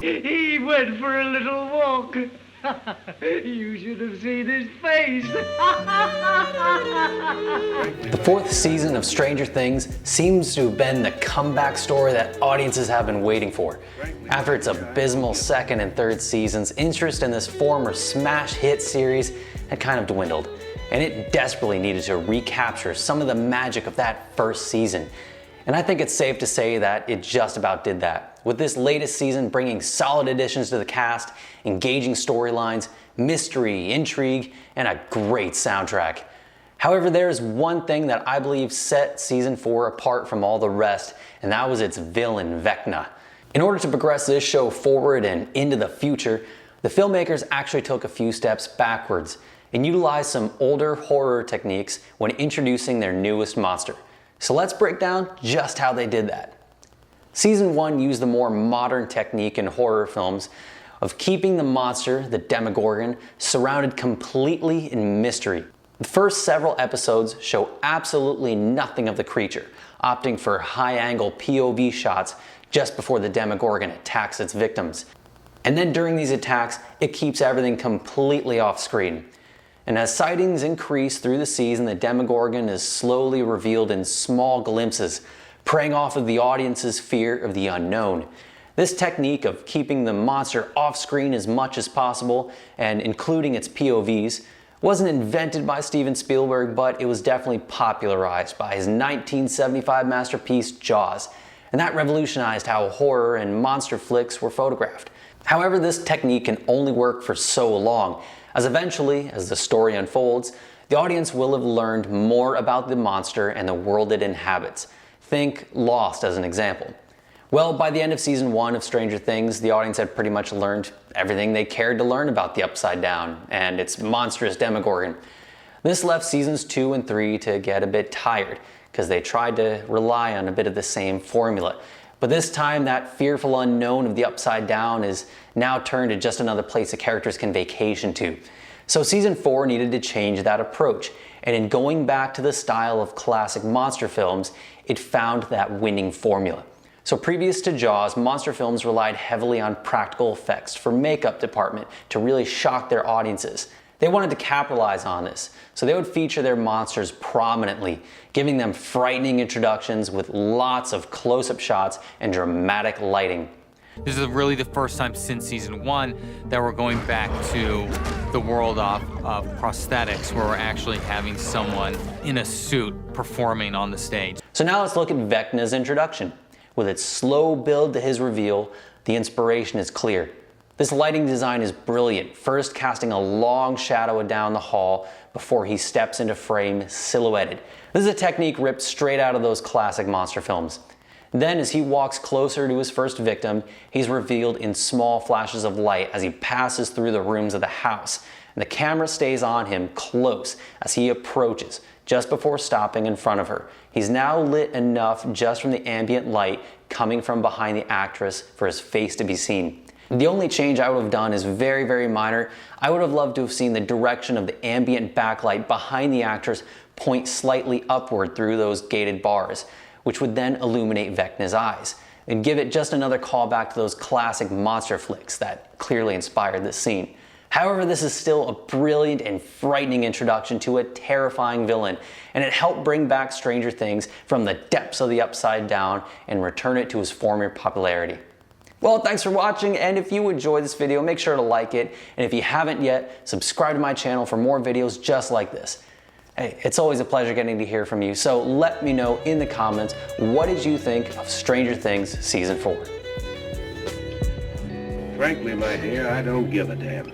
He went for a little walk. You should have seen his face. The fourth season of Stranger Things seems to have been the comeback story that audiences have been waiting for. After its abysmal second and third seasons, interest in this former smash hit series had kind of dwindled, and it desperately needed to recapture some of the magic of that first season. And I think it's safe to say that it just about did that, with this latest season bringing solid additions to the cast, engaging storylines, mystery, intrigue, and a great soundtrack. However, there is one thing that I believe set season 4 apart from all the rest, and that was its villain, Vecna. In order to progress this show forward and into the future, the filmmakers actually took a few steps backwards and utilized some older horror techniques when introducing their newest monster. So let's break down just how they did that. Season 1 used the more modern technique in horror films of keeping the monster, the Demogorgon, surrounded completely in mystery. The first several episodes show absolutely nothing of the creature, opting for high-angle POV shots just before the Demogorgon attacks its victims. And then during these attacks, it keeps everything completely off screen. And as sightings increase through the season, the Demogorgon is slowly revealed in small glimpses, preying off of the audience's fear of the unknown. This technique of keeping the monster off screen as much as possible and including its POVs wasn't invented by Steven Spielberg, but it was definitely popularized by his 1975 masterpiece Jaws, and that revolutionized how horror and monster flicks were photographed. However, this technique can only work for so long, as eventually, as the story unfolds, the audience will have learned more about the monster and the world it inhabits. Think Lost as an example. Well, by the end of season 1 of Stranger Things, the audience had pretty much learned everything they cared to learn about the Upside Down and its monstrous Demogorgon. This left seasons 2 and 3 to get a bit tired, because they tried to rely on a bit of the same formula. But this time, that fearful unknown of the Upside Down is now turned to just another place the characters can vacation to. So season 4 needed to change that approach, and in going back to the style of classic monster films, it found that winning formula. So previous to Jaws, monster films relied heavily on practical effects for makeup department to really shock their audiences. They wanted to capitalize on this, so they would feature their monsters prominently, giving them frightening introductions with lots of close-up shots and dramatic lighting. This is really the first time since season 1 that we're going back to the world of prosthetics, where we're actually having someone in a suit performing on the stage. So now let's look at Vecna's introduction. With its slow build to his reveal, the inspiration is clear. This lighting design is brilliant, first casting a long shadow down the hall before he steps into frame silhouetted. This is a technique ripped straight out of those classic monster films. Then as he walks closer to his first victim, he's revealed in small flashes of light as he passes through the rooms of the house. And the camera stays on him close as he approaches, just before stopping in front of her. He's now lit enough just from the ambient light coming from behind the actress for his face to be seen. The only change I would have done is very, very minor. I would have loved to have seen the direction of the ambient backlight behind the actress point slightly upward through those gated bars, which would then illuminate Vecna's eyes and give it just another callback to those classic monster flicks that clearly inspired this scene. However, this is still a brilliant and frightening introduction to a terrifying villain, and it helped bring back Stranger Things from the depths of the Upside Down and return it to its former popularity. Well, thanks for watching, and if you enjoyed this video, make sure to like it, and if you haven't yet, subscribe to my channel for more videos just like this. Hey, it's always a pleasure getting to hear from you, so let me know in the comments, what did you think of Stranger Things Season 4? Frankly, my dear, I don't give a damn.